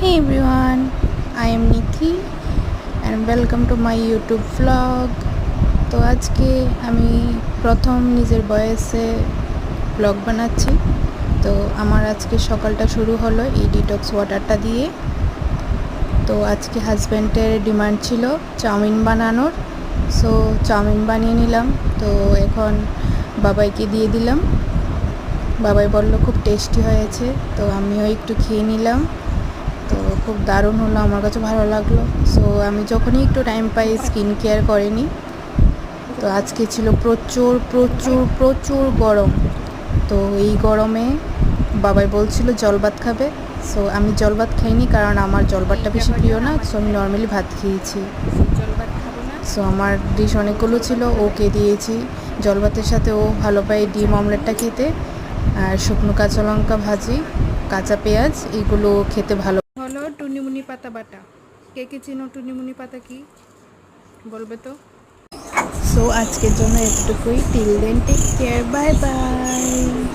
Hey everyone, I am Nikki and welcome to my YouTube vlog. তো আজকে আমি প্রথম নিজের বয়সে ব্লগ বানাচ্ছি। তো আমার আজকে সকালটা শুরু হলো এই ডিটক্স ওয়াটারটা দিয়ে। তো আজকে হাজব্যান্ডের ডিমান্ড ছিল চাউমিন বানানোর, সো চাউমিন বানিয়ে নিলাম। তো এখন বাবাইকে দিয়ে দিলাম। বাবাই বলল খুব টেস্টি হয়েছে, তো আমিও একটু খেয়ে নিলাম। তো খুব দারুণ হলো, আমার কাছে ভালো লাগলো। সো আমি যখনই একটু টাইম পাই স্কিন কেয়ার করে নিই। তো আজকে ছিল প্রচুর প্রচুর প্রচুর গরম। তো এই গরমে বাবাই বলছিল জল ভাত খাবে। সো আমি জল ভাত খাইনি, কারণ আমার জল ভাতটা বেশি প্রিয় না। সো আমি নর্মালি ভাত খেয়েছি। সো আমার ডিশ অনেকগুলো ছিল, ওকে দিয়েছি। জল ভাতের সাথে ও ভালো পায় ডিম অমলেটটা খেতে, আর শুকনো কাঁচা লঙ্কা ভাজি, কাঁচা পেঁয়াজ, এগুলো খেতে ভালো হলো। টুনিমুনি পাতা বাটা, কে কে চিনো টুনিমুনি পাতা কি বলবে তো। সো আজকের জন্য এতটুকুই। Till then take care, bye by.